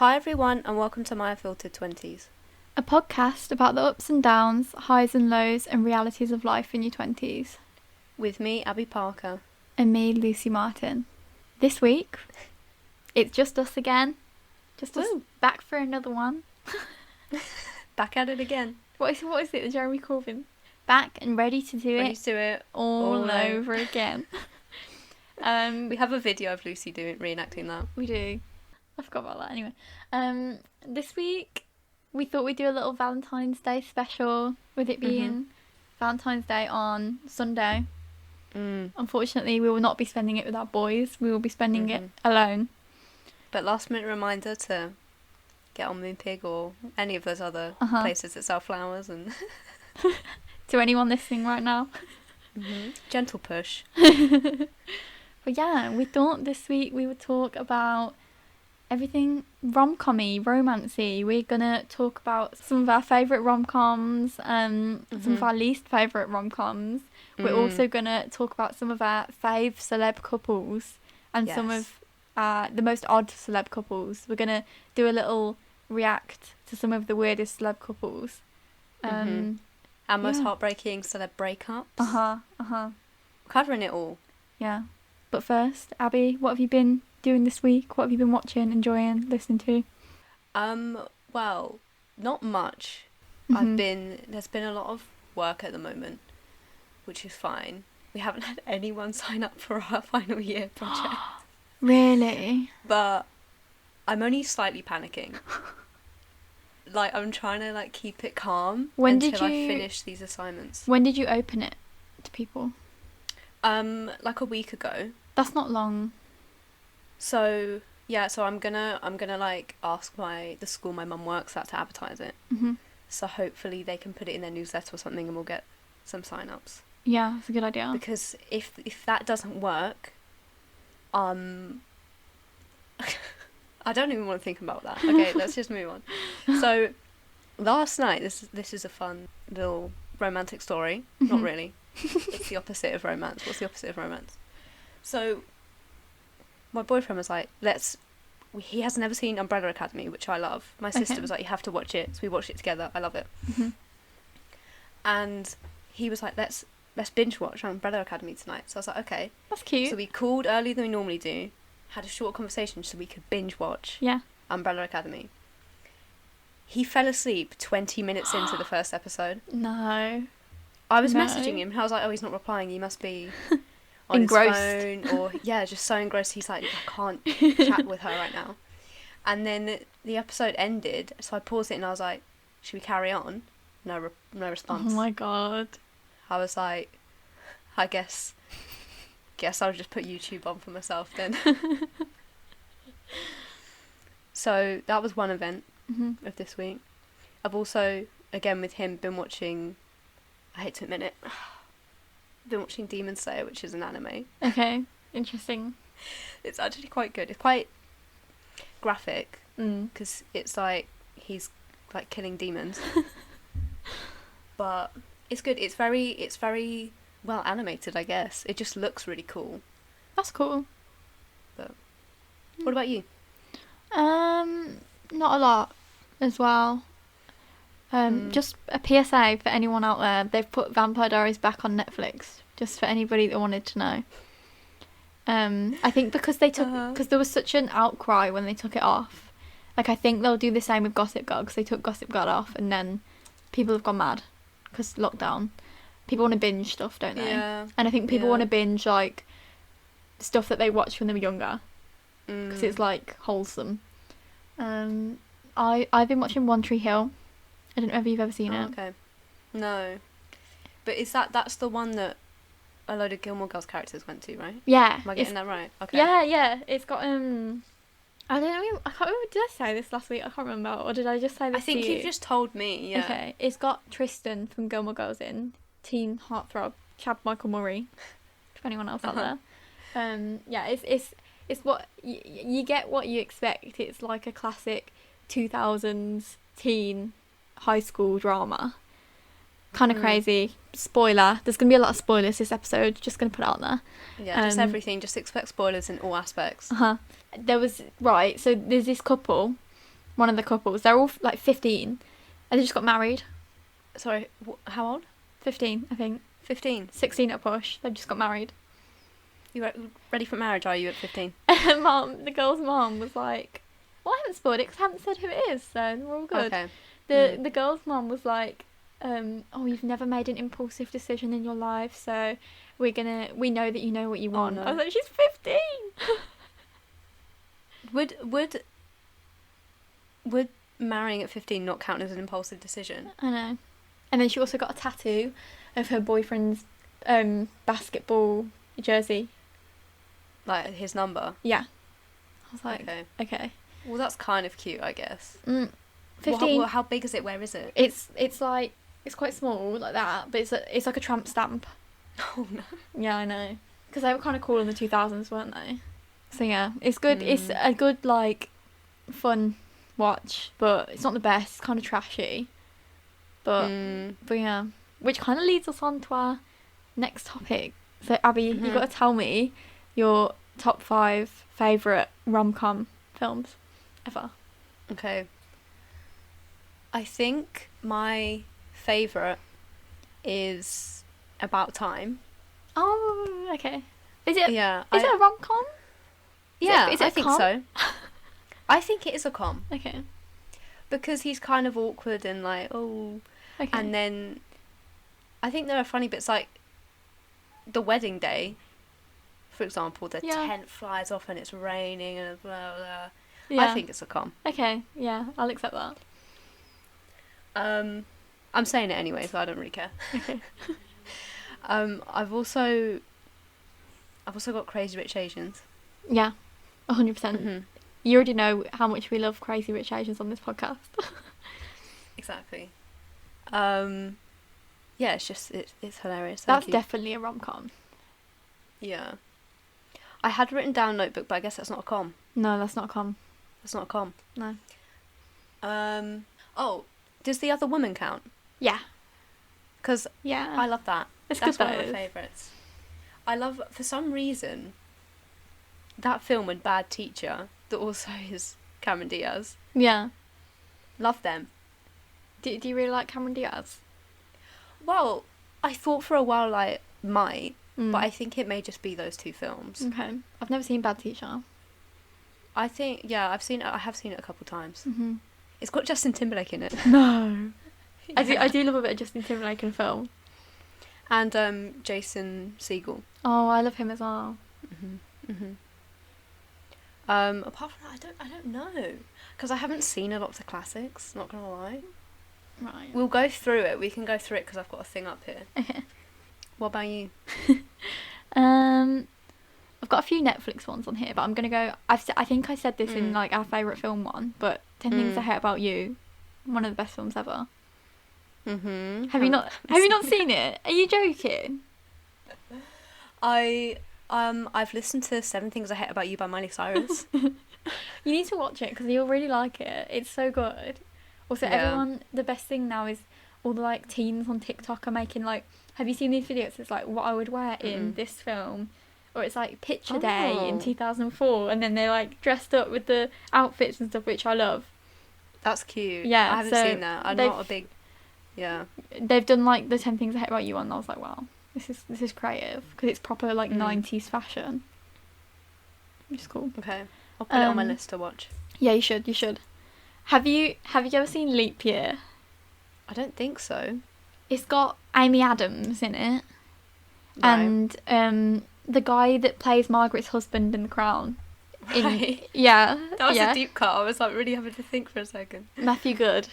Hi everyone and welcome to my Unfiltered 20s. A podcast about the ups and downs, highs and lows and realities of life in your 20s. With me, Abbey Parker. And me, Lucy Martin. This week, it's just us again. Just us back for another one. Back at it again. What is it, the Jeremy Corbyn? Back and ready to do it all over again. We have a video of Lucy reenacting that. We do. I forgot about that anyway. This week, we thought we'd do a little Valentine's Day special, with it being Valentine's Day on Sunday. Unfortunately, we will not be spending it with our boys. We will be spending it alone. But last minute reminder to get on Moonpig or any of those other places that sell flowers. And to anyone listening right now. Gentle push. But yeah, we thought this week we would talk about everything rom-com-y, romancy. We're gonna talk about some of our favourite rom-coms, some of our least favourite rom-coms. We're also gonna talk about some of our fave celeb couples and some of the most odd celeb couples. We're gonna do a little react to some of the weirdest celeb couples. Our most heartbreaking celeb breakups. Covering it all. Yeah. But first, Abby, what have you been doing this week? What have you been watching, enjoying, listening to? Well, not much. There's been a lot of work at the moment, which is fine. We haven't had anyone sign up for our final year project. Really? But I'm only slightly panicking. I'm trying to keep it calm until I finish these assignments. When did you open it to people? Like a week ago. That's not long. So I'm gonna ask the school my mum works at to advertise it. So hopefully they can put it in their newsletter or something, and we'll get some sign-ups. Yeah, that's a good idea. Because if that doesn't work, I don't even want to think about that. Okay, let's just move on. So last night, this is a fun little romantic story. Not really. It's the opposite of romance. What's the opposite of romance? So my boyfriend was like, he has never seen Umbrella Academy, which I love. My sister was like, you have to watch it. So we watched it together. I love it. And he was like, let's binge watch Umbrella Academy tonight. So I was like, okay. That's cute. So we called earlier than we normally do, had a short conversation so we could binge watch Umbrella Academy. He fell asleep 20 minutes into the first episode. No. I was messaging him and I was like, oh, he's not replying. He must be on engrossed. His phone or, just so engrossed. He's like, I can't chat with her right now. And then the episode ended, so I paused it and I was like, should we carry on? No response. Oh my god. I was like, I guess I'll just put YouTube on for myself then. So that was one event of this week. I've also, again with him, been watching, I hate to admit it, been watching Demon Slayer, which is an anime. Okay, interesting. It's actually quite good. It's quite graphic because it's like he's like killing demons. But it's good. It's very well animated, I guess. It just looks really cool. That's cool. But what about you? Not a lot as well. Just a PSA for anyone out there. They've put Vampire Diaries back on Netflix, just for anybody that wanted to know. I think because because there was such an outcry when they took it off. I think they'll do the same with Gossip Girl, because they took Gossip Girl off and then people have gone mad because lockdown. People want to binge stuff, don't they? Yeah. And I think people want to binge stuff that they watched when they were younger, because it's wholesome. I've been watching One Tree Hill. I don't know if you've ever seen it. Okay. No. But that's the one that a load of Gilmore Girls characters went to, right? Yeah. Am I getting that right? Okay. Yeah. It's got I don't know. I can't remember. Did I say this last week? I can't remember. Or did I just say this? I think you've just told me. Yeah. Okay. It's got Tristan from Gilmore Girls in, teen heartthrob, Chad Michael Murray. For anyone else out there. Yeah. It's what you get. What you expect. It's like a classic 2000s teen high school drama. Kind of crazy. Spoiler. There's going to be a lot of spoilers this episode. Just going to put it out there. Yeah, just everything. Just expect spoilers in all aspects. So there's this couple one of the couples. They're all like 15, and they just got married. Sorry, how old? 15, I think. 15. 16 at push. They just got married. You ready for marriage, are you, at 15? The girl's mom was like, well, I haven't spoiled it because I haven't said who it is, so we're all good. Okay. The girl's mom was like, oh, you've never made an impulsive decision in your life, so we know that you know what you want. no. I was like, she's 15. Would marrying at 15 not count as an impulsive decision? I know. And then she also got a tattoo of her boyfriend's basketball jersey. Like his number? Yeah. I was like, okay. Well, that's kind of cute, I guess. 15. Well, how big is it? Where is it? It's like, it's quite small, like that, but it's like a tramp stamp. Oh, no. Yeah, I know. Because they were kind of cool in the 2000s, weren't they? So, yeah, it's good. It's a good, like, fun watch, but it's not the best. It's kind of trashy. But yeah. Which kind of leads us on to our next topic. So, Abby, you got to tell me your top 5 favourite rom-com films ever. Okay. I think my favourite is About Time. Oh, okay. Is it? Yeah. Is it a rom-com? Yeah, is it I think so. I think it is a com. Okay. Because he's kind of awkward and like, oh. Okay. And then I think there are funny bits like the wedding day, for example, the tent flies off and it's raining and blah, blah. Yeah. I think it's a com. Okay, yeah, I'll accept that. I'm saying it anyway, so I don't really care. Okay. I've also got Crazy Rich Asians. Yeah, 100%. Mm-hmm. You already know how much we love Crazy Rich Asians on this podcast. Exactly. Yeah, it's just it's hilarious. That's definitely a rom-com. Yeah. I had written down Notebook, but I guess that's not a com. No, that's not a com. That's not a com. No. Oh, does The Other Woman count? Yeah. Because I love that. That's one of my favourites. I love, for some reason, that film and Bad Teacher, that also is Cameron Diaz. Yeah. Love them. Do you really like Cameron Diaz? Well, I thought for a while I might, but I think it may just be those two films. Okay. I've never seen Bad Teacher. I think, yeah, I have seen it a couple times. Mm-hmm. It's got Justin Timberlake in it. No. Yeah. I do love a bit of Justin Timberlake in a film. And Jason Segel. Oh, I love him as well. Apart from that, I don't know, because I haven't seen a lot of the classics. Not gonna lie. Right. We'll go through it. We can go through it because I've got a thing up here. Okay. What about you? I've got a few Netflix ones on here, but I'm gonna go. I think I said this in like our favourite film one, but 10 Things I Hate About You, one of the best films ever. Mm-hmm. Have you not seen it? Are you joking? I've listened to 7 Things I Hate About You by Miley Cyrus. You need to watch it because you'll really like it. It's so good. Also, everyone, the best thing now is all the like teens on TikTok are making like. Have you seen these videos? It's like what I would wear in this film. Or it's like picture day in 2004, and then they're like dressed up with the outfits and stuff, which I love. That's cute. Yeah, I haven't seen that. I'm not a big. Yeah. They've done like the 10 Things I Hate About You one, and I was like, wow, this is creative because it's proper like 90s fashion. Which is cool. Okay, I'll put it on my list to watch. Yeah, you should. You should. Have you ever seen Leap Year? I don't think so. It's got Amy Adams in it, and the guy that plays Margaret's husband in The Crown. Right. Yeah. That was a deep cut. I was like really having to think for a second. Matthew Good.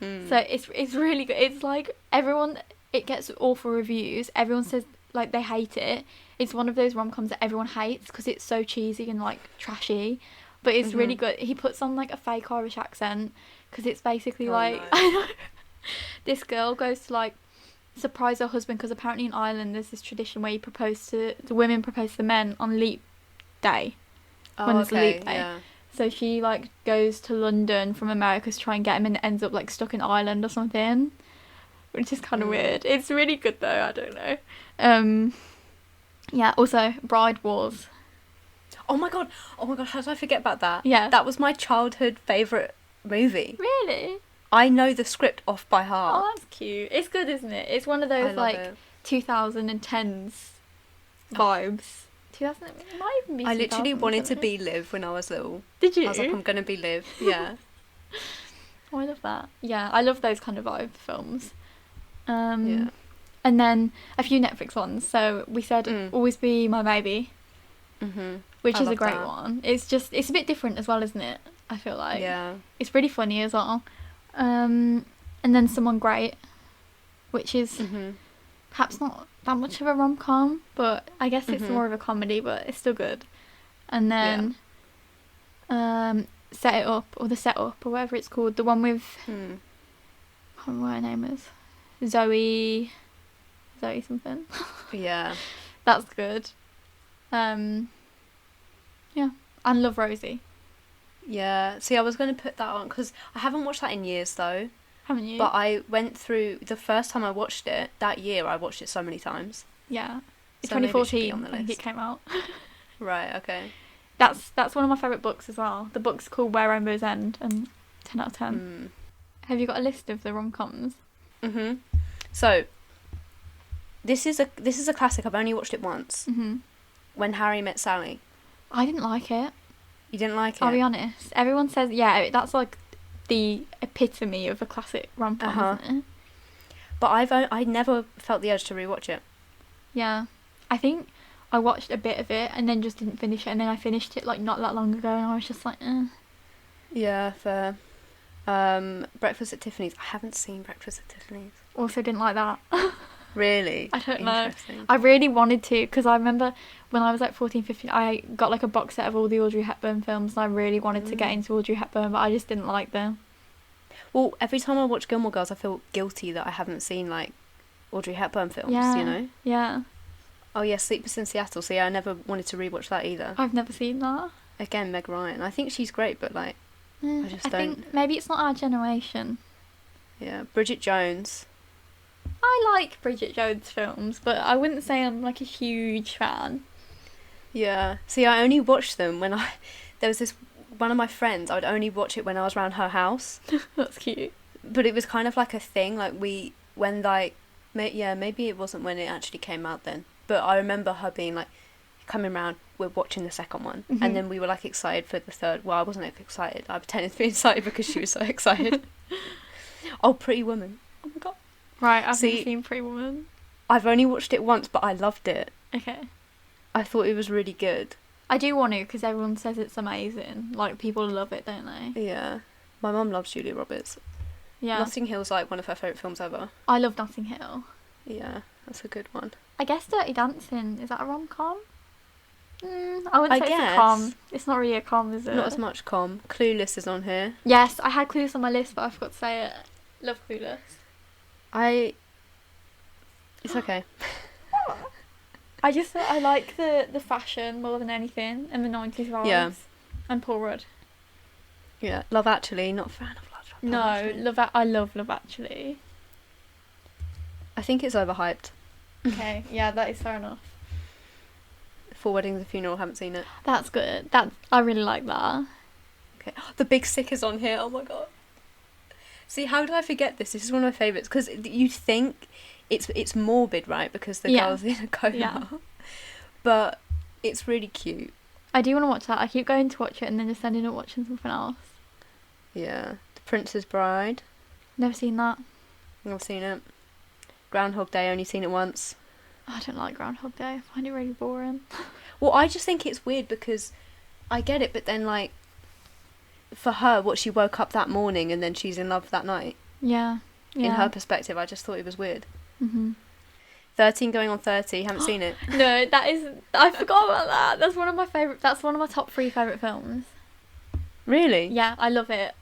So it's really good. It's like it gets awful reviews. Everyone says like they hate it. It's one of those rom-coms that everyone hates because it's so cheesy and like trashy. But it's really good. He puts on like a fake Irish accent because it's basically I know. This girl goes to like surprise her husband because apparently in Ireland there's this tradition where the women propose to the men on leap day. When there's a leap day. Yeah. So she like goes to London from America to try and get him, and ends up like stuck in Ireland or something, which is kind of weird. It's really good though. I don't know. Yeah. Also, Bride Wars. Oh my god! How did I forget about that? Yeah. That was my childhood favourite movie. Really? I know the script off by heart. Oh, that's cute. It's good, isn't it? It's one of I those, love like, it. 2010s vibes. 2000, it might even be I literally 2000s, wanted to isn't it? be Liv when I was little. Did you? I was like, I'm going to be Liv. Yeah. Oh, I love that. Yeah, I love those kind of vibe films. Yeah. And then a few Netflix ones. So we said Always Be My Baby, which I is a love great that. one. It's a bit different as well, isn't it? I feel like. Yeah. It's really funny as well. And then Someone Great, which is perhaps not that much of a rom-com, but I guess it's more of a comedy, but it's still good. And then Set It Up, or The Set Up, or whatever it's called, the one with I can't remember what her name is, Zoe something. Yeah. That's good. Yeah, and Love Rosie. Yeah. See, I was going to put that on because I haven't watched that in years though. Haven't you? But I went through the first time I watched it that year. I watched it so many times. Yeah, it's So maybe it should be 2014 on the I think it list. came out. Right. Okay. That's one of my favourite books as well. The book's called Where Rainbows End, and 10 out of 10. Have you got a list of the rom-coms? So this is a classic. I've only watched it once. When Harry Met Sally. I didn't like it. You didn't like it? I'll be honest. Everyone says, yeah, that's like the epitome of a classic rom-com, isn't it? But I never felt the urge to rewatch it. Yeah. I think I watched a bit of it and then just didn't finish it, and then I finished it like not that long ago, and I was just like, eh. Yeah, fair. Breakfast at Tiffany's. I haven't seen Breakfast at Tiffany's. Also didn't like that. Really? I don't know. Interesting. I really wanted to, because I remember when I was like 14, 15, I got like a box set of all the Audrey Hepburn films, and I really wanted to get into Audrey Hepburn, but I just didn't like them. Well, every time I watch Gilmore Girls, I feel guilty that I haven't seen like Audrey Hepburn films, you know? Yeah. Oh yeah, Sleepless in Seattle. So yeah, I never wanted to rewatch that either. I've never seen that. Again, Meg Ryan. I think she's great, but like, I just don't. think maybe it's not our generation. Yeah, Bridget Jones. I like Bridget Jones films, but I wouldn't say I'm like a huge fan. Yeah. See, I only watched them when there was this one of my friends. I would only watch it when I was around her house. That's cute. But it was kind of like a thing. Like maybe it wasn't when it actually came out then. But I remember her being like, coming round, we're watching the second one, and then we were like excited for the third. Well, I wasn't excited. I pretended to be excited because she was so excited. Oh, Pretty Woman. Oh my god. Right, I've never seen Pretty Woman. I've only watched it once, but I loved it. Okay. I thought it was really good. I do want to, because everyone says it's amazing. Like, people love it, don't they? Yeah. My mum loves Julia Roberts. Yeah. Notting Hill's like one of her favourite films ever. I love Notting Hill. Yeah, that's a good one. I guess Dirty Dancing, is that a rom-com? I wouldn't say guess. it's a com. It's not really a com, is it? Not as much com. Clueless is on here. Yes, I had Clueless on my list, but I forgot to say it. Love Clueless. It's okay. I like the fashion more than anything, and the 90s vibes. Yeah. And Paul Rudd. Yeah, Love Actually, not a fan of Love Actually. I love Love Actually. I think it's overhyped. Okay, yeah, that is fair enough. Four Weddings and a Funeral, haven't seen it. That's good. I really like that. Okay. The Big Sick is on here. Oh my god. See, how did I forget this? This is one of my favourites, because you think it's morbid, right? Because the girl's in a coma. Yeah. But it's really cute. I do want to watch that. I keep going to watch it and then just ending up watching something else. Yeah. The Prince's Bride. Never seen that. I've seen it. Groundhog Day, only seen it once. I don't like Groundhog Day. I find it really boring. Well, I just think it's weird because I get it, but then like, for her, what, she woke up that morning and then she's in love that night. Yeah. In her perspective, I just thought it was weird. Mhm. 13 Going on 30, haven't seen it. No, I forgot about that. That's one of my top 3 favourite films. Really? Yeah, I love it.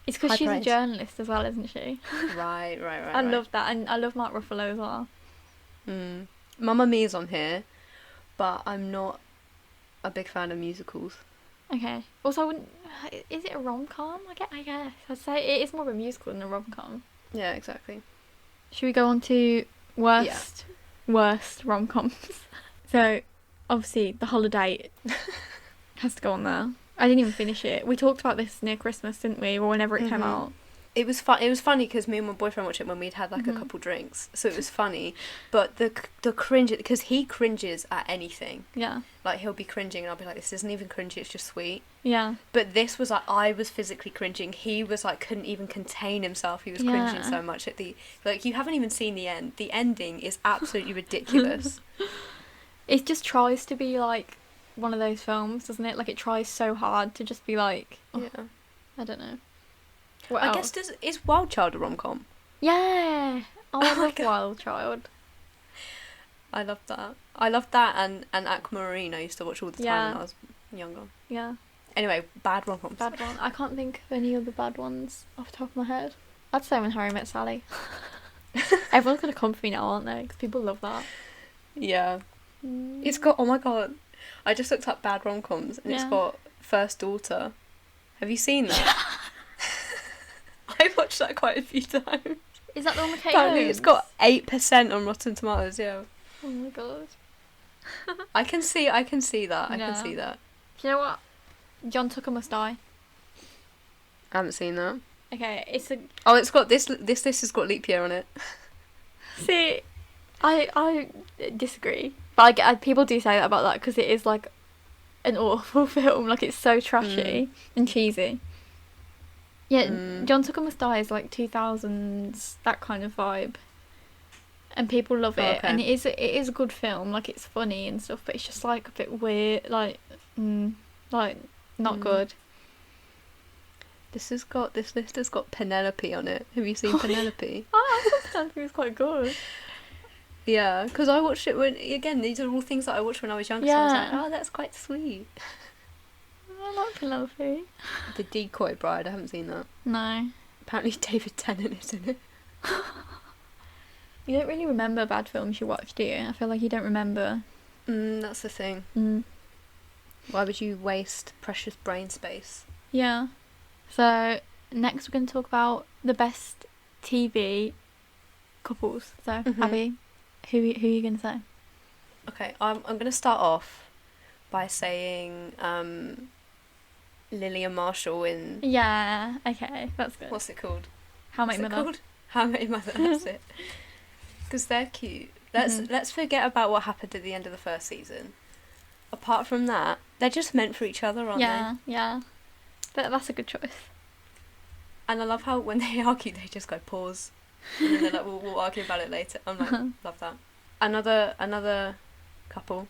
It's because High she's praise. a journalist as well, isn't she? Right. I love that, and I love Mark Ruffalo as well. Mamma Mia's on here, but I'm not a big fan of musicals. Okay. Also, is it a rom-com? I guess. I'd say it is more of a musical than a rom-com. Yeah, exactly. Should we go on to worst rom-coms? So, obviously, The Holiday has to go on there. I didn't even finish it. We talked about this near Christmas, didn't we? Or whenever it came out. It was fun. It was funny because me and my boyfriend watched it when we'd had like a couple drinks, so it was funny. But the cringe, because he cringes at anything. Yeah. Like he'll be cringing, and I'll be like, "This isn't even cringy. It's just sweet." Yeah. But this was like, I was physically cringing. He was like, couldn't even contain himself. He was cringing so much at the you haven't even seen the end. The ending is absolutely ridiculous. It just tries to be like one of those films, doesn't it? Like it tries so hard to just be like, I don't know. What else? Guess is Wild Child a rom-com? Yeah. Oh, I love Wild Child. I love that. I love that and Aquamarine. I used to watch all the time when I was younger. Yeah. Anyway, bad rom-coms. Bad one. I can't think of any other bad ones off the top of my head. I'd say When Harry Met Sally. Everyone's gonna come for me now, aren't they? Because people love that. Yeah. It's got, oh my god, I just looked up bad rom-coms and it's got First Daughter. Have you seen that? I watched that quite a few times. Is that the one with Kate Apparently Holmes? it's got 8% on Rotten Tomatoes, yeah. Oh my god. I can see that. I can see that. Do you know what? John Tucker Must Die. I haven't seen that. Okay, it's a... Oh, it's got this list has got leap year on it. See, I disagree. But people do say that about that because it is like an awful film. Like it's so trashy and cheesy. Yeah, John Tucker Must Die is like 2000s, that kind of vibe. And people love it. Okay. And it is a good film. Like it's funny and stuff, but it's just like a bit weird. Like not good. This list has got Penelope on it. Have you seen Penelope? I thought Penelope was quite good. Yeah, because I watched it when, again, these are all things that I watched when I was younger, so I was like, oh, that's quite sweet. I like Penelope. The Decoy Bride, I haven't seen that. No. Apparently David Tennant is in it. You don't really remember bad films you watch, do you? I feel like you don't remember. That's the thing. Why would you waste precious brain space? Yeah. So, next we're going to talk about the best TV couples. So, Abbey, who are you going to say? Okay, I'm going to start off by saying Lily and Marshall in... Yeah, okay, that's good. What's it called? How I Met Your Mother. How I Met Your Mother, that's it. Because they're cute. Let's forget about what happened at the end of the first season. Apart from that, they're just meant for each other, aren't they? Yeah. That's a good choice. And I love how when they argue, they just go pause. And then they're like, we'll argue about it later. I'm like, love that. Another couple,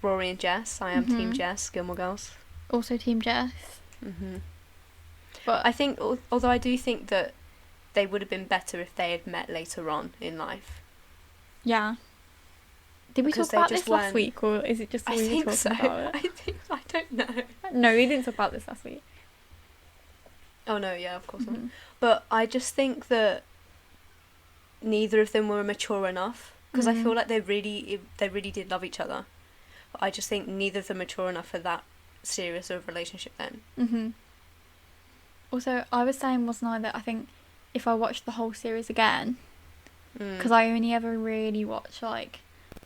Rory and Jess. I am Team Jess, Gilmore Girls. Also Team Jess. But I think, although I do think that they would have been better if they had met later on in life. Yeah. Did we talk about this last week, or is it just we were talking about it? I don't know. No, we didn't talk about this last week. Oh no, yeah, of course not. But I just think that neither of them were mature enough, because I feel like they really did love each other. But I just think neither of them mature enough for that serious of a relationship then. Also, I was saying, wasn't I, that I think if I watched the whole series again, because I only ever really watch like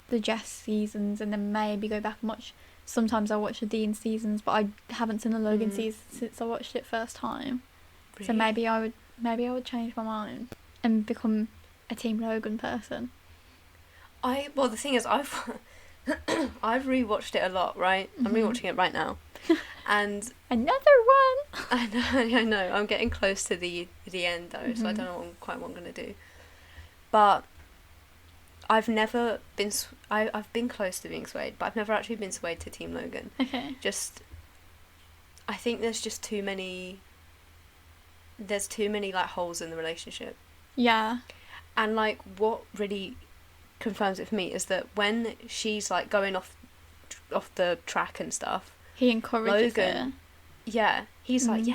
the Jess seasons and then maybe go back and watch, sometimes I watch the Dean seasons, but I haven't seen the Logan season since I watched it first time. Really? So maybe I would change my mind and become a Team Logan person. Well, the thing is, I've rewatched it a lot, right? I'm rewatching it right now. And another one. I know. I'm getting close to the end though, so I don't know what I'm going to do. But I've never been. I've been close to being swayed, but I've never actually been swayed to Team Logan. Okay. I think there's just too many. There's too many like holes in the relationship. Yeah. And like what really confirms it for me is that when she's like going off the track and stuff, he encourages her. Yeah, he's like,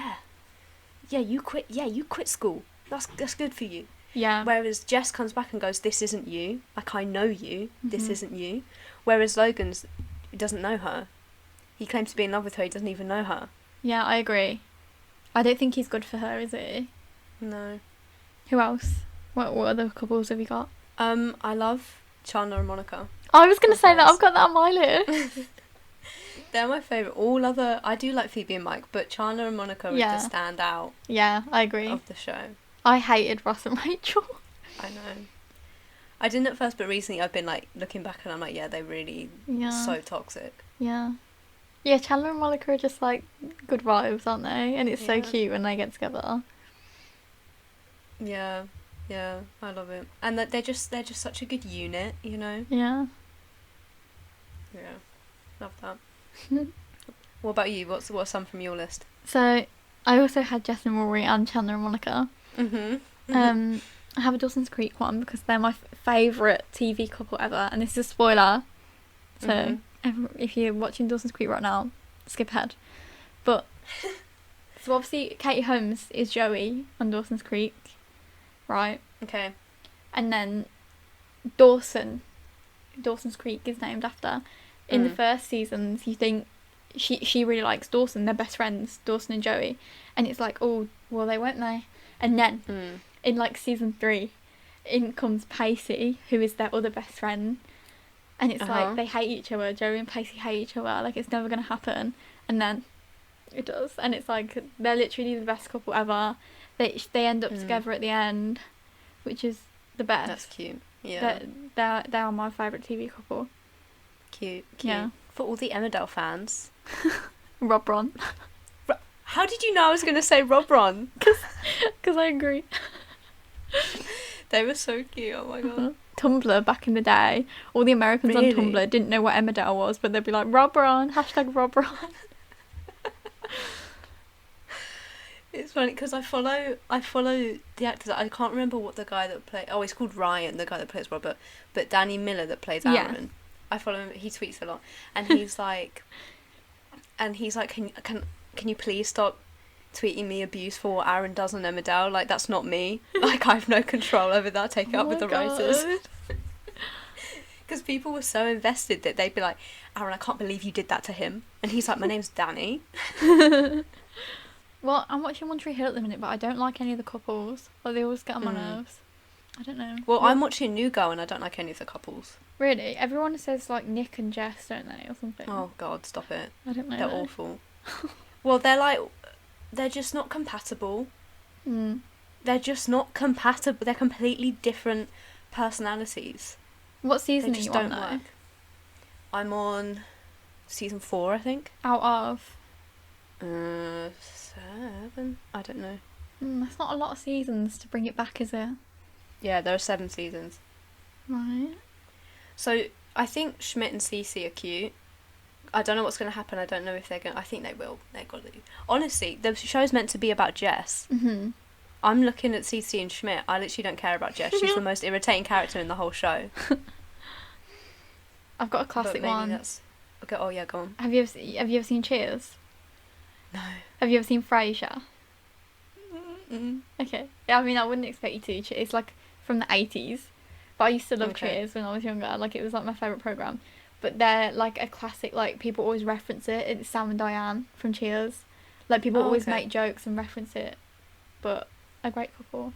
you quit school. That's good for you. Yeah. Whereas Jess comes back and goes, this isn't you. Like, I know you. This isn't you. Whereas Logan's doesn't know her. He claims to be in love with her. He doesn't even know her. Yeah, I agree. I don't think he's good for her, is he? No. Who else? What other couples have you got? I love Chandler and Monica. I was going to say that. I've got that on my list. They're my favourite. I do like Phoebe and Mike, but Chandler and Monica are the stand out Yeah, I agree. of the show. I hated Ross and Rachel. I know. I didn't at first, but recently I've been like looking back and I'm like, yeah, they really so toxic. Yeah. Yeah, Chandler and Monica are just like good vibes, aren't they? And it's so cute when they get together. Yeah, I love it. And that they're just such a good unit, you know? Yeah. Yeah. Love that. What about you? What's some from your list? So I also had Jess and Rory and Chandler and Monica. I have a Dawson's Creek one because they're my favourite TV couple ever, and this is a spoiler. So if you're watching Dawson's Creek right now, skip ahead. But so obviously Katie Holmes is Joey on Dawson's Creek, right? Okay. And then Dawson's Creek is named after. In the first seasons, you think she really likes Dawson. They're best friends, Dawson and Joey. And it's like, oh, well, they weren't they? And then in like season 3, in comes Pacey, who is their other best friend. And it's like they hate each other. Joey and Pacey hate each other. Like, it's never going to happen. And then it does. And it's like they're literally the best couple ever. They end up together at the end, which is the best. That's cute. Yeah. They are my favourite TV couple. Cute. Yeah. For all the Emmerdale fans. Rob Ron. How did you know I was going to say Rob Ron? Because I agree. They were so cute, oh my god. Tumblr back in the day, all the Americans on Tumblr didn't know what Emmerdale was, but they'd be like, Rob Ron, hashtag Rob Ron. It's funny because I follow the actors. I can't remember what the guy that played. Oh, he's called Ryan, the guy that plays Robert. But Danny Miller that plays Aaron. I follow him. He tweets a lot, and he's like, can you please stop tweeting me abuse for what Aaron does on Emmerdale? Like, that's not me. Like, I have no control over that. Take it up with the writers. Because people were so invested that they'd be like, Aaron, I can't believe you did that to him. And he's like, my name's Danny. Well, I'm watching One Tree Hill at the minute, but I don't like any of the couples. Like, they always get on my nerves. I don't know. Well, I'm watching New Girl and I don't like any of the couples. Really? Everyone says, like, Nick and Jess, don't they, or something? Oh, God, stop it. I don't know. They're awful. Well, they're just not compatible. They're just not compatible. They're completely different personalities. What season are you on, though? Work. I'm on season 4, I think. Out of? 7? I don't know. That's not a lot of seasons to bring it back, is it? Yeah, there are 7 seasons. Right. So, I think Schmidt and Cece are cute. I don't know what's going to happen. I don't know if they're going to... I think they will. They're going to. Honestly, the show's meant to be about Jess. I'm looking at Cece and Schmidt. I literally don't care about Jess. She's the most irritating character in the whole show. I've got a classic one. Okay, oh yeah, go on. Have you ever seen Cheers? No. Have you ever seen Frasier? Okay. Yeah, I mean, I wouldn't expect you to. It's like from the 80s. But I used to love Cheers when I was younger. Like, it was like my favourite programme. But they're like a classic, like, people always reference it. It's Sam and Diane from Cheers. Like, people always make jokes and reference it. But a great couple.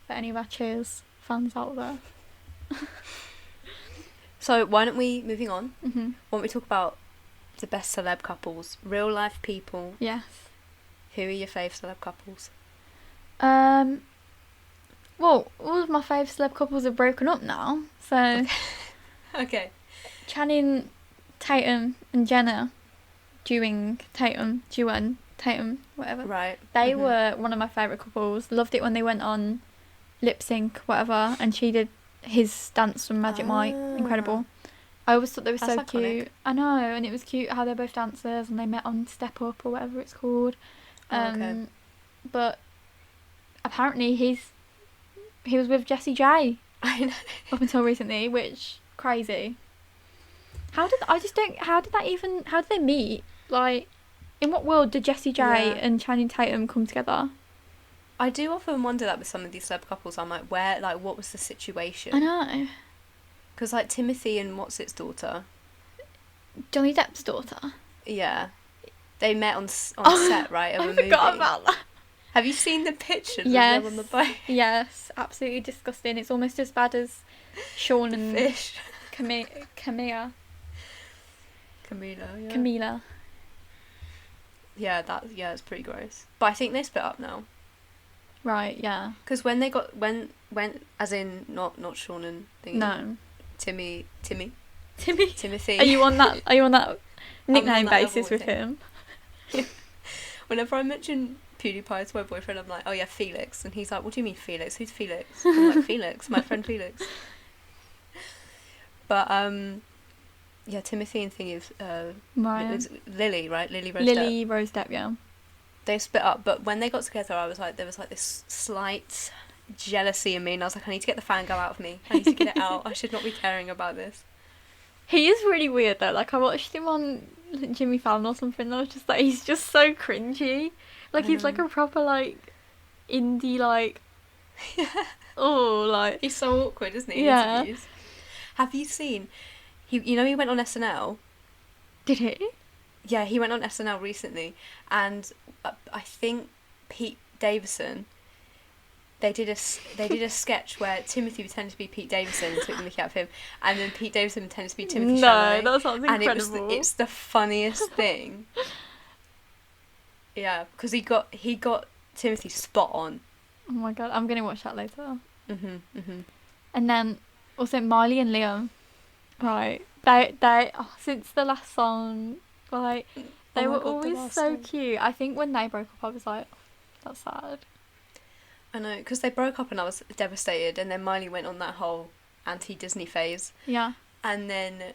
For any of our Cheers fans out there. So, why don't we, moving on, why don't we talk about the best celeb couples? Real life people. Yes. Who are your fave celeb couples? Well, all of my fave celeb couples are broken up now, so... Okay. Channing Tatum and Jenna Tatum, whatever. Right. They were one of my favourite couples. Loved it when they went on lip sync, whatever, and she did his dance from Magic Mike. Incredible. I always thought they were so iconic. Cute. I know, and it was cute how they're both dancers and they met on Step Up or whatever it's called. But apparently he was with Jessie J. I know. Up until recently, which crazy. How did they meet? Like, in what world did Jessie J and Channing Tatum come together? I do often wonder that with some of these celeb couples. I'm like, what was the situation? I know. Because, like, Timothy and what's-its daughter? Johnny Depp's daughter? Yeah. They met on set, right, of a movie. I forgot about that. Have you seen the pictures of them on the boat? Yes, absolutely disgusting. It's almost as bad as Sean and fish. Camilla. Camila, yeah. Camila. Yeah, it's pretty gross. But I think they split up now. Right, yeah. Because when they got, when, as in, not Sean and thingy. No. Timmy. Timothy. Timothy. Are you on that nickname that basis with him? Whenever I mention PewDiePie to my boyfriend, I'm like, oh yeah, Felix. And he's like, what do you mean Felix? Who's Felix? I'm like, Felix, my friend Felix. But, yeah, Timothy and thingy is, Lily, right? Lily Rose Depp. Lily Rose Depp, yeah. They split up, but when they got together, I was like, there was like this slight jealousy in me, and I was like, I need to get the fangirl out of me. I need to get it out. I should not be caring about this. He is really weird though. Like I watched him on Jimmy Fallon or something, and I was just like, he's just so cringy. Like he's like a proper like indie like. Oh, like he's so awkward, isn't he? Yeah. Interviews. Have you seen? He went on SNL. Did he? Yeah, he went on SNL recently, and I think Pete Davidson. They did a sketch where Timothy pretended to be Pete Davidson and took the mickey out of him, and then Pete Davidson pretended to be Timothy Chalamet. No, that sounds incredible. And it's the funniest thing. Yeah, because he got Timothy spot on. Oh my god, I'm gonna watch that later. Mhm. And then also Miley and Liam, right? They since the last song, like they were always so cute. I think when they broke up, I was like, that's sad. I know, because they broke up and I was devastated, and then Miley went on that whole anti-Disney phase. Yeah. And then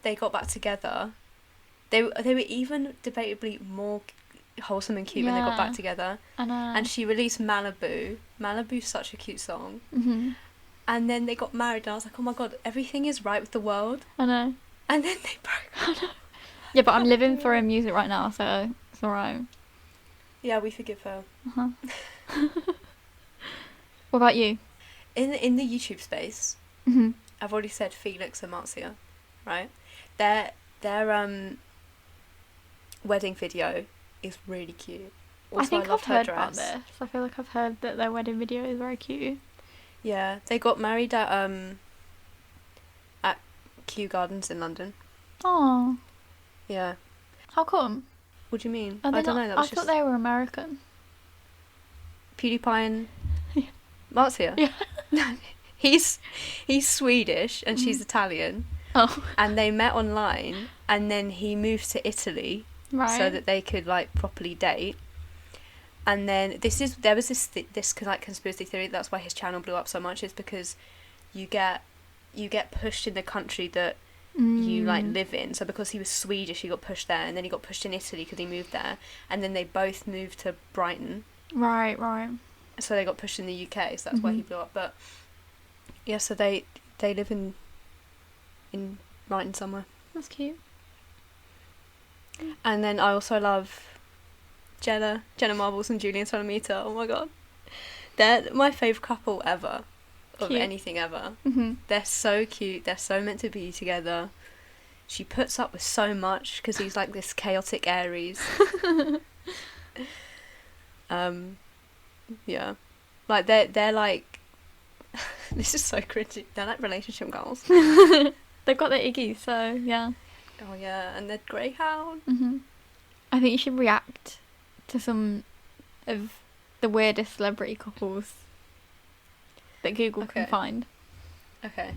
they got back together. They were even debatably more wholesome and cute when they got back together. I know. And she released Malibu. Malibu's such a cute song. Mhm. And then they got married, and I was like, oh my god, everything is right with the world. I know. And then they broke up. Yeah, but I'm living for her music right now, so it's alright. Yeah, we forgive her. What about you? In the YouTube space, Mhm. I've already said Felix and Marcia, right? Their wedding video is really cute. Also, I think I've heard about dress. this. I feel like I've heard that their wedding video is very cute. Yeah, they got married at Kew Gardens in London. Oh. Yeah. How come? What do you mean? I don't know. That was thought they were American. PewDiePie and Marcia. Yeah. He's Swedish and she's Italian. Oh. And they met online, and then he moved to Italy so that they could like properly date. And then there was this like conspiracy theory that's why his channel blew up so much, is because you get pushed in the country that you like live in. So because he was Swedish, he got pushed there, and then he got pushed in Italy because he moved there, and then they both moved to Brighton. Right. So they got pushed in the UK, so that's why he blew up. But yeah, so they live in Brighton somewhere. That's cute. And then I also love Jenna Marbles and Julian Solomita. Oh my god, they're my favourite couple ever, of anything ever. They're so cute. They're so meant to be together. She puts up with so much because he's like this chaotic Aries. Yeah, like they're like this is so cringy. They're like relationship goals. They've got their Iggy, so yeah. Oh yeah, and they're greyhound. I think you should react to some of the weirdest celebrity couples that Google can find. Okay.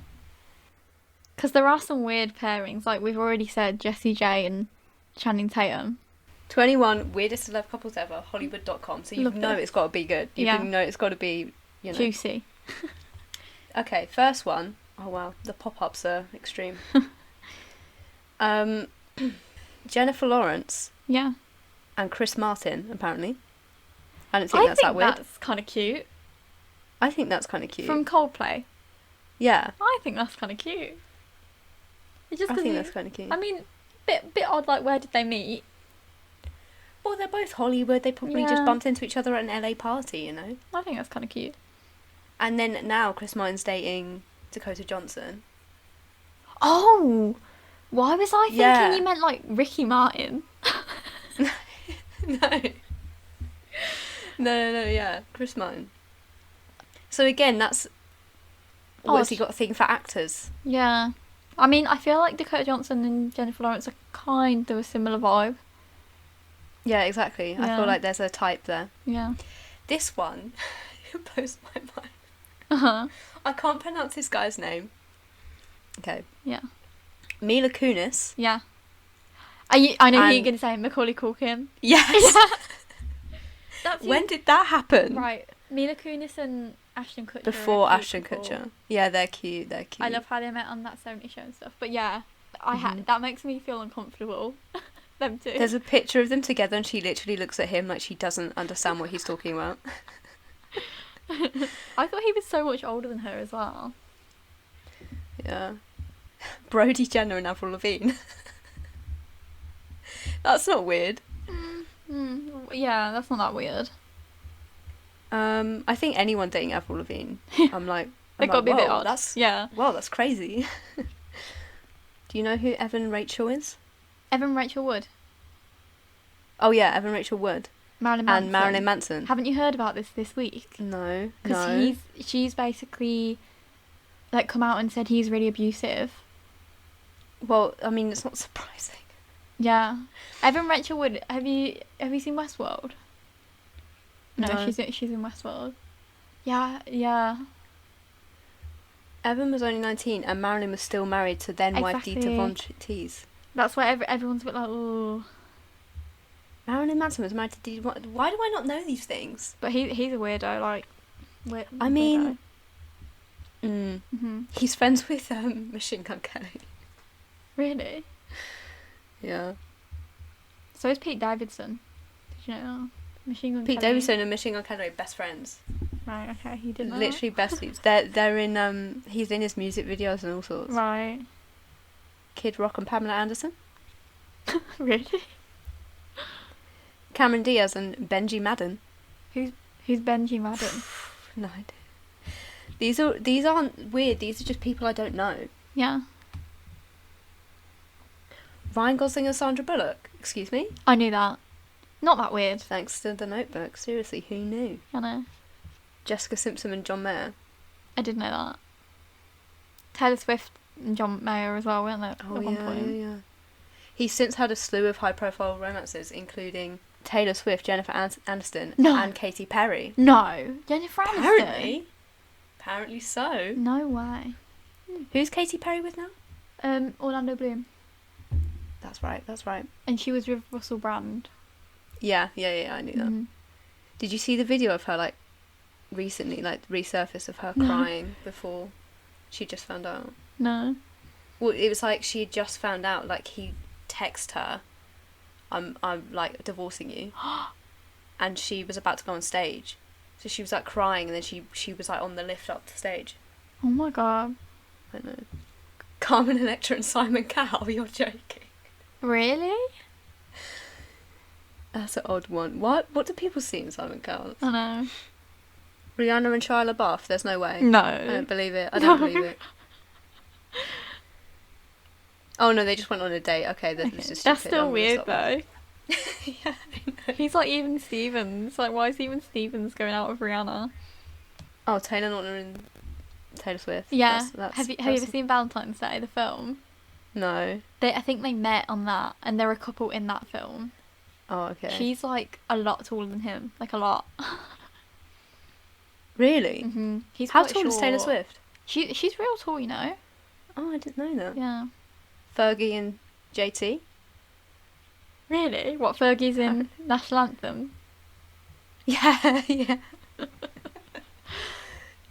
Because there are some weird pairings, like we've already said, Jessie J and Channing Tatum. 21 weirdest celeb couples ever, Hollywood.com. So you know it's got to be good. You know it's got to be, juicy. Okay, first one. Oh wow, the pop-ups are extreme. Jennifer Lawrence. Yeah. And Chris Martin, apparently. I don't think that's that weird. I think that's kind of cute. I think that's kind of cute. From Coldplay. Yeah. I think that's kind of cute. I think that's kind of cute. I mean, bit odd. Like, where did they meet? Well, they're both Hollywood. They probably just bumped into each other at an LA party, you know. I think that's kind of cute. And then now Chris Martin's dating Dakota Johnson. Oh, why was I thinking you meant like Ricky Martin? No, yeah, Chris Martin. So again, that's... What's he got a thing for actors? Yeah. I mean, I feel like Dakota Johnson and Jennifer Lawrence are kind of a similar vibe. Yeah, exactly. I Yeah. feel like there's a type there. Yeah. This one blows my mind. Uh-huh. I can't pronounce this guy's name. Okay. Yeah. Mila Kunis. Yeah. I know who you're And- going to say, Macaulay Culkin. Yes. That's When did that happen? Right. Mila Kunis and Ashton Kutcher. Before are a Ashton cute couple. Kutcher. Yeah, they're cute. They're cute. I love how they met on that 70 show and stuff. But yeah, that makes me feel uncomfortable. Them two. There's a picture of them together and she literally looks at him like she doesn't understand what he's talking about. I thought he was so much older than her as well. Yeah. Brody Jenner and Avril Lavigne. That's not weird. Yeah, that's not that weird. I think anyone dating Avril Lavigne, I'm like, They gotta be a bit "Whoa, odd." That's, Yeah. Well, that's crazy. Do you know who Evan Rachel is? Evan Rachel Wood. Oh yeah, Evan Rachel Wood. Marilyn Manson. And Marilyn Manson. Haven't you heard about this week? No. Because she's basically like come out and said he's really abusive. Well, I mean, it's not surprising. Yeah. Evan Rachel Wood. Have you seen Westworld? No, she's in Westworld. Yeah. Evan was only 19 and Marilyn was still married to then wife Exactly. Dieter Von Teese. That's why everyone's a bit like, oh. Marilyn Manson was married to Dieter Von... Why do I not know these things? But he's a weirdo, like. I mean... Mm-hmm. He's friends with Machine Gun Kelly. Really? Yeah. So is Pete Davidson. Did you know? Machine Gun Pete Kelly. Davidson and Machine Gun Kelly are best friends. Right, okay, he didn't know Literally besties. They're in he's in his music videos and all sorts. that. Right. Kid Rock and Pamela Anderson. Really? Cameron Diaz and Benji Madden. Who's Benji Madden? No idea. These aren't weird, these are just people I don't know. Yeah. Ryan Gosling and Sandra Bullock. Excuse me? I knew that. Not that weird. Thanks to The Notebook. Seriously, who knew? I know. Jessica Simpson and John Mayer. I didn't know that. Taylor Swift and John Mayer as well, weren't they? Oh, at one point? yeah. He's since had a slew of high-profile romances, including Taylor Swift, Jennifer Aniston, and Katy Perry. No. Jennifer Aniston? Apparently so. No way. Who's Katy Perry with now? Orlando Bloom. That's right. And she was with Russell Brand. Yeah, I knew that. Mhm. Did you see the video of her, like, recently, like, resurfaced of her No. crying before she just found out? No. Well, it was like she had just found out, like, he texted her, I'm like, divorcing you. And she was about to go on stage. So she was, like, crying, and then she was, like, on the lift up to stage. Oh my god. I know. Carmen Electra and Simon Cowell, you're joking. Really? That's an odd one. What do people see in Simon Cowell? I know. Rihanna and Shia LaBeouf? There's no way. No. I don't believe it. I don't believe it. Oh no, they just went on a date. Okay, this is stupid. That's still I'm gonna weird stop though. Yeah, I know. He's like Even Stevens. Like, why is Even Stevens going out with Rihanna? Oh, Taylor Lautner and Taylor Swift. Yeah. That's have you ever seen Valentine's Day, the film? No. I think they met on that, and they're a couple in that film. Oh, okay. She's like a lot taller than him, like a lot. Really? He's How quite tall is Taylor short. Swift? She's real tall, you know. Oh, I didn't know that. Yeah. Fergie and JT. Really? What, Fergie's in National Anthem? Yeah, yeah. That's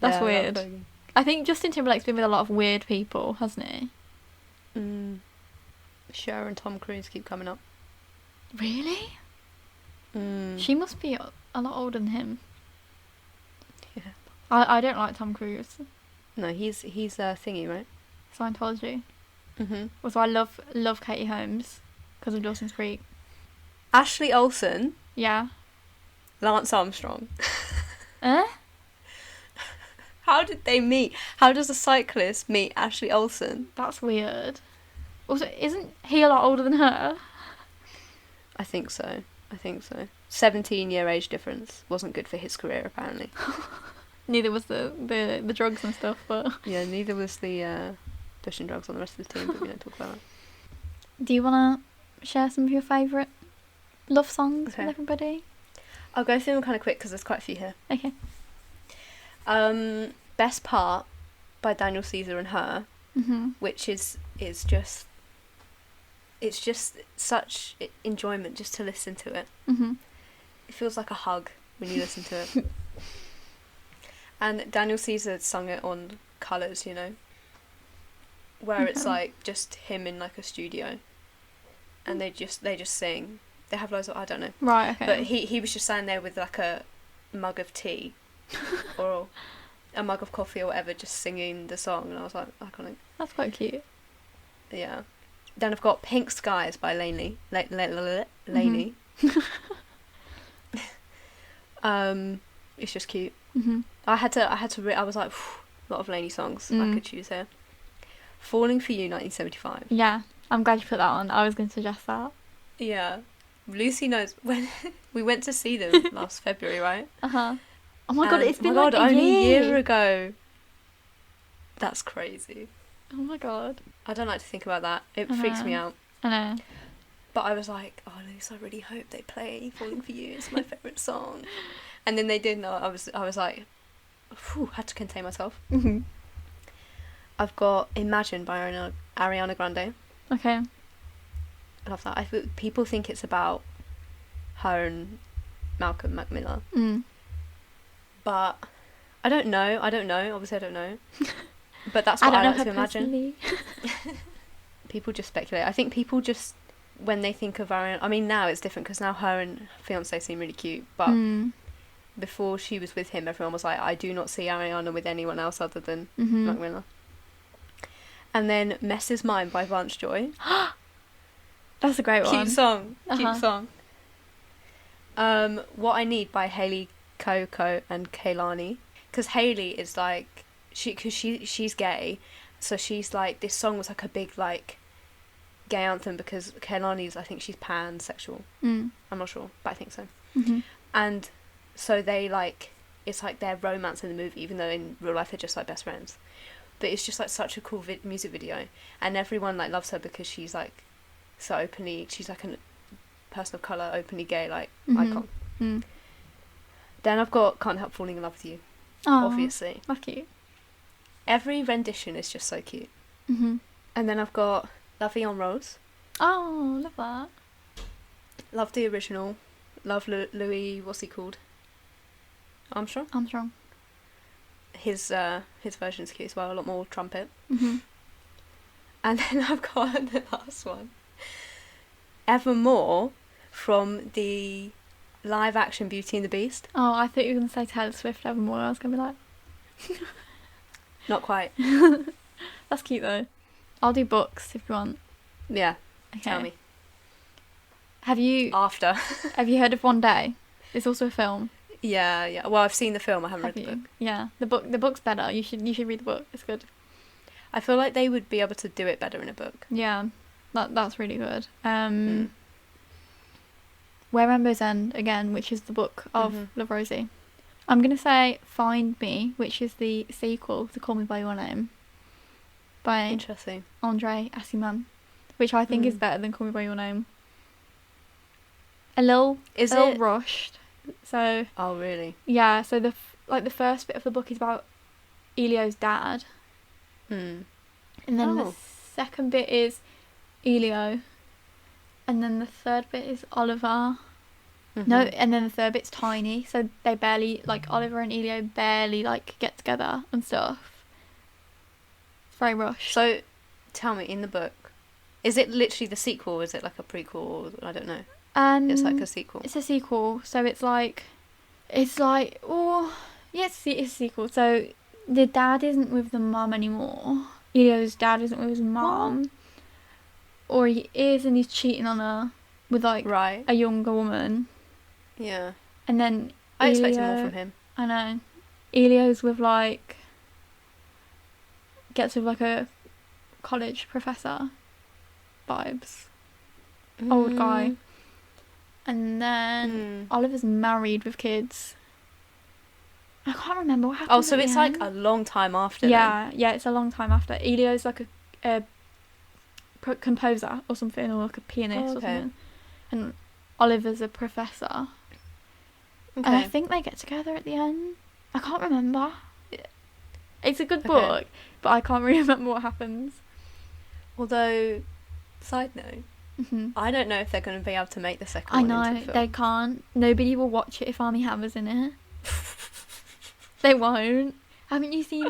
Yeah, I love weird. Fergie. I think Justin Timberlake's been with a lot of weird people, hasn't he? Cher and Tom Cruise keep coming up. Really? Mm. She must be a lot older than him. Yeah. I don't like Tom Cruise. No, he's thingy, right? Scientology. Mm-hmm. Also, I love Katie Holmes because of Dawson's Creek. Ashley Olsen, Yeah. Lance Armstrong. Eh? How did they meet? How does a cyclist meet Ashley Olsen? That's weird. Also, isn't he a lot older than her? I think so. 17-year age difference. Wasn't good for his career, apparently. Neither was the drugs and stuff, but Yeah, neither was the pushing drugs on the rest of the team, but we don't talk about that. Do you want to share some of your favourite love songs Okay. with everybody? I'll go through them kind of quick because there's quite a few here. Okay. Best Part by Daniel Caesar and Her, which is just, it's just such enjoyment just to listen to it. It feels like a hug when you listen to it. And Daniel Caesar sung it on Colours, you know, where it's like just him in like a studio, and they just sing. They have loads of, I don't know. Right, okay. But he was just standing there with like a mug of tea or a mug of coffee or whatever, just singing the song, and I was like, iconic. That's quite cute. Yeah. Then I've got Pink Skies by Lainey. Lainey. It's just cute. I was like, a lot of Lainey songs I could choose here. Falling for You, 1975. Yeah, I'm glad you put that on. I was going to suggest that. Yeah. Lucy knows, when we went to see them last February, right? Oh my god, it's been like only a year ago. That's crazy. Oh my god. I don't like to think about that. It freaks me out. I know. But I was like, oh, Luce, I really hope they play Falling for You. It's my favourite song. And then they did. No, I was like, had to contain myself. I've got Imagine by Ariana Grande. Okay. I love that. People think it's about her and Malcolm McMillan. But I don't know. Obviously, I don't know. But that's what I like to imagine. People just speculate. I think people just, when they think of Ariana... I mean, now it's different because now her and her fiancé seem really cute. But before she was with him, everyone was like, I do not see Ariana with anyone else other than McMillan. And then Mess Is Mine by Vance Joy. That's a great one. Cute song. What I Need by Hayley Kiyoko and Kehlani. Because Hayley is like... she's gay, so she's like, this song was like a big like gay anthem because Kehlani's, I think she's pansexual. I'm not sure, but I think so. And so they like, it's like their romance in the movie, even though in real life they're just like best friends. But it's just like such a cool music video, and everyone like loves her because she's like so openly, she's like a person of colour, openly gay, like icon. Then I've got Can't Help Falling in Love with You. Obviously, that's cute. Every rendition is just so cute. And then I've got La Vie en Rose. Oh, love that. Love the original. Love Louis, what's he called? Armstrong. His version's cute as well, a lot more trumpet. And then I've got the last one. Evermore from the live action Beauty and the Beast. Oh, I thought you were going to say Taylor Swift Evermore. I was going to be like... Not quite. That's cute though. I'll do books if you want. Yeah. Okay. Tell me. Have you heard of One Day? It's also a film. Yeah. Well, I've seen the film. I haven't read the book. Yeah, the book's better. You should read the book. It's good. I feel like they would be able to do it better in a book. Yeah, that's really good. Where Rainbows End again, which is the book of Love Rosie. I'm going to say Find Me, which is the sequel to Call Me By Your Name by Interesting. Andre Aciman, which I think is better than Call Me By Your Name. A little rushed. So. Oh, really? Yeah, so the first bit of the book is about Elio's dad. And then the second bit is Elio. And then the third bit is Oliver. No, and then the third bit's Tiny, so they barely, like, Oliver and Elio barely, like, get together and stuff. It's very rushed. So, tell me, in the book, is it literally the sequel, or is it like a prequel, or I don't know? It's like a sequel. It's a sequel, so it's like, oh, yes, it's a sequel. So, the dad isn't with the mum anymore. Elio's dad isn't with his mum. Or he is, and he's cheating on her with, like, a younger woman. Yeah. And then I expected more from him. I know. Elio's with, like... Gets with, like, a college professor vibes. Old guy. And then Oliver's married with kids. I can't remember what happened. Oh, so it's, like, a long time after Yeah, it's a long time after. Elio's, like, a composer or something, or like a pianist or something. And Oliver's a professor. And I think they get together at the end. I can't remember. It's a good book, but I can't really remember what happens. Although, side note, I don't know if they're going to be able to make the second one into a film. I know, they can't. Nobody will watch it if Armie Hammer's in it. They won't. Haven't you seen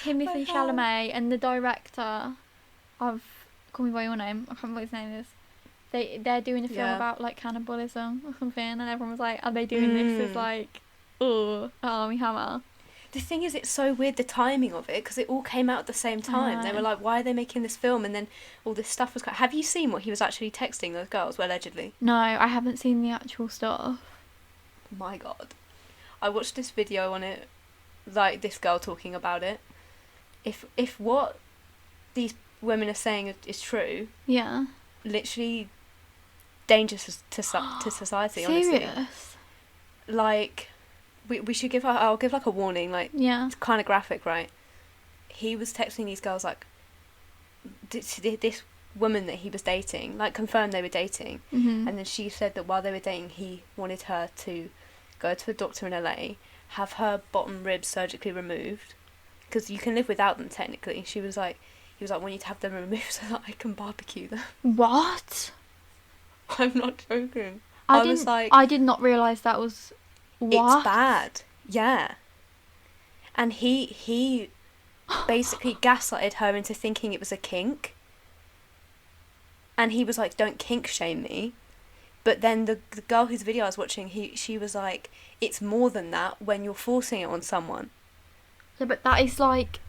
Timothée Chalamet and the director of Call Me By Your Name? I can't remember what his name is. They're doing a film about like cannibalism or something, and everyone was like, "Are they doing this as like, Armie Hammer?" The thing is, it's so weird, the timing of it, because it all came out at the same time. They were like, why are they making this film? And then all this stuff was... Have you seen what he was actually texting those girls, allegedly? No, I haven't seen the actual stuff. My God. I watched this video on it, like, this girl talking about it. If what these women are saying is true... Yeah. Literally dangerous to society, honestly. Serious? Like... We should give... I'll give, like, a warning, like... Yeah. It's kind of graphic, right? He was texting these girls, like... This woman that he was dating, like, confirmed they were dating. Mm-hmm. And then she said that while they were dating, he wanted her to go to a doctor in LA, have her bottom ribs surgically removed. Because you can live without them, technically. He was like, I want you to have them removed so that I can barbecue them. What? I'm not joking. I did not realise that was... What? It's bad. Yeah. And he basically gaslighted her into thinking it was a kink. And he was like, don't kink shame me. But then the girl whose video I was watching, she was like, it's more than that when you're forcing it on someone. Yeah, but that is like...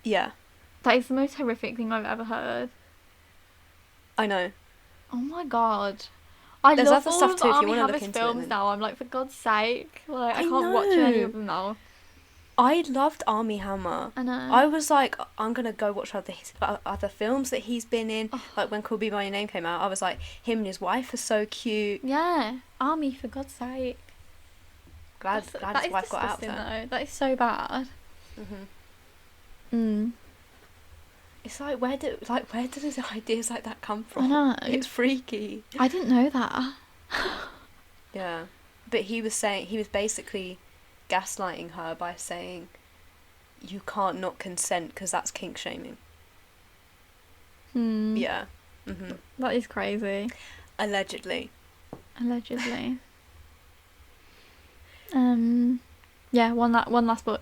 Yeah. That is the most horrific thing I've ever heard. I know. Oh my God. There's love other all stuff of too if you Armie want to look Hammer's into films it. now. I'm like, for God's sake. Like, I can't know. watch any of them now. I loved Armie Hammer. I know. I was like, I'm going to go watch other films that he's been in. Oh. Like when Call Me By Your Name came out, I was like, him and his wife are so cute. Yeah. Armie, for God's sake. Glad his wife got out there. Though. That is so bad. It's like, where do these ideas like that come from? I know. It's freaky. I didn't know that. Yeah. But he was basically gaslighting her by saying, you can't not consent because that's kink shaming. Yeah. That is crazy. Allegedly. Yeah, one last book.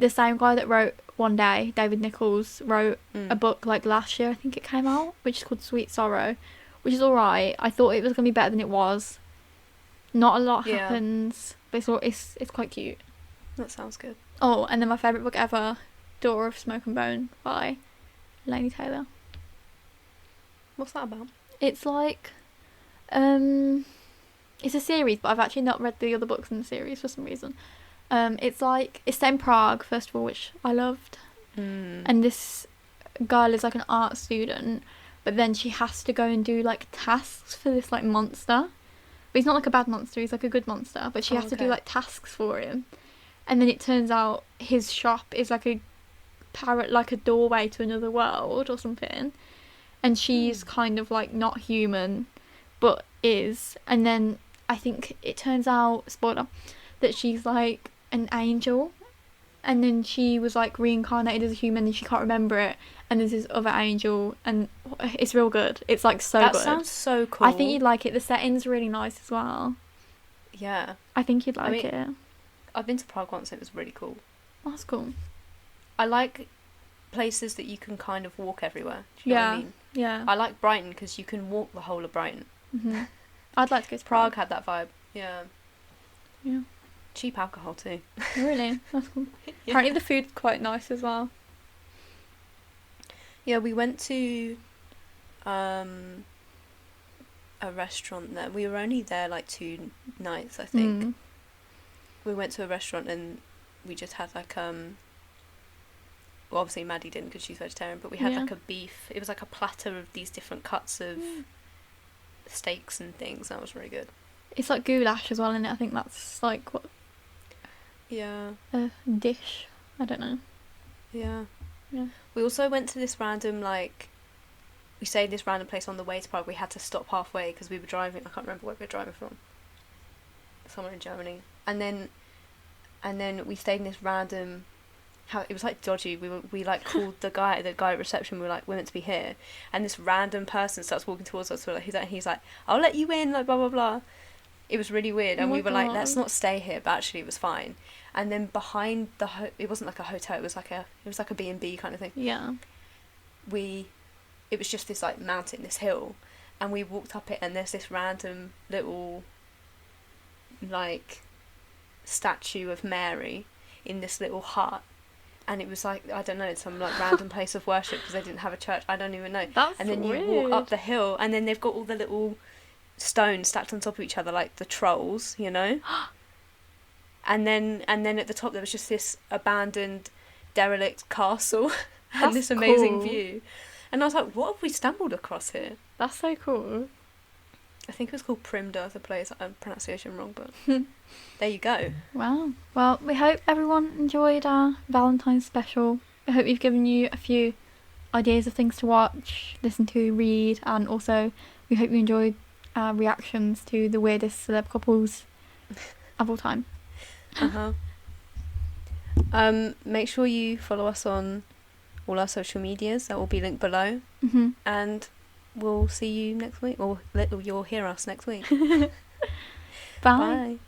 The same guy that wrote One Day, David Nichols, wrote a book like last year, I think it came out, which is called Sweet Sorrow, which is alright. I thought it was going to be better than it was. Not a lot happens, but it's quite cute. That sounds good. Oh, and then my favourite book ever, Daughter of Smoke and Bone by Laini Taylor. What's that about? It's like, it's a series, but I've actually not read the other books in the series for some reason. It's set in Prague, first of all, which I loved. And this girl is like an art student, but then she has to go and do like tasks for this like monster. But he's not like a bad monster, he's like a good monster, but she has to do like tasks for him. And then it turns out his shop is like a doorway to another world or something. And she's kind of like not human, but is. And then I think it turns out, spoiler, that she's like an angel, and then she was like reincarnated as a human and she can't remember it, and there's this other angel, and it's real good. It's like so good. That sounds so cool. I think you'd like it. The setting's really nice as well. Yeah. I think you'd like it. I've been to Prague once and it was really cool. Oh, that's cool. I like places that you can kind of walk everywhere. Do you know what I mean? Yeah. I like Brighton because you can walk the whole of Brighton. I'd like to go to Prague. Had that vibe. Yeah. Yeah. Cheap alcohol too. Really? That's cool. Apparently the food's quite nice as well. Yeah, we went to a restaurant there. We were only there like 2 nights, I think. We went to a restaurant and we just had like well, obviously Maddie didn't because she's vegetarian, but we had like a beef. It was like a platter of these different cuts of steaks and things. That was really good. It's like goulash as well, isn't it? I think that's like what... Yeah. A dish. I don't know. Yeah. Yeah. We also went to this random, like, we stayed in this random place on the way to Prague. We had to stop halfway because we were driving. I can't remember where we were driving from. Somewhere in Germany. And then we stayed in this random. It was like dodgy. We like called the guy at reception. We were like, we're meant to be here, and this random person starts walking towards us. We're like, he's like, I'll let you in, like blah blah blah. It was really weird, and we were like, let's not stay here. But actually, it was fine. And then behind it wasn't like a hotel. It was like a B&B kind of thing. Yeah. It was just this like mountain, this hill, and we walked up it, and there's this random little like statue of Mary in this little hut. And it was like, I don't know, some like random place of worship because they didn't have a church. I don't even know. That's and then weird. you walk up the hill, and then they've got all the little stones stacked on top of each other, like the trolls, you know. and then at the top there was just this abandoned, derelict castle and this amazing view. And I was like, what have we stumbled across here? That's so cool. I think it was called Primda, the place. Pronunciation wrong, but there you go. Wow. Well, we hope everyone enjoyed our Valentine special. I hope we've given you a few ideas of things to watch, listen to, read, and also we hope you enjoyed our reactions to the weirdest celeb couples of all time. Make sure you follow us on all our social medias. That will be linked below. Mm-hmm. And we'll see you next week, or you'll hear us next week. Bye. Bye.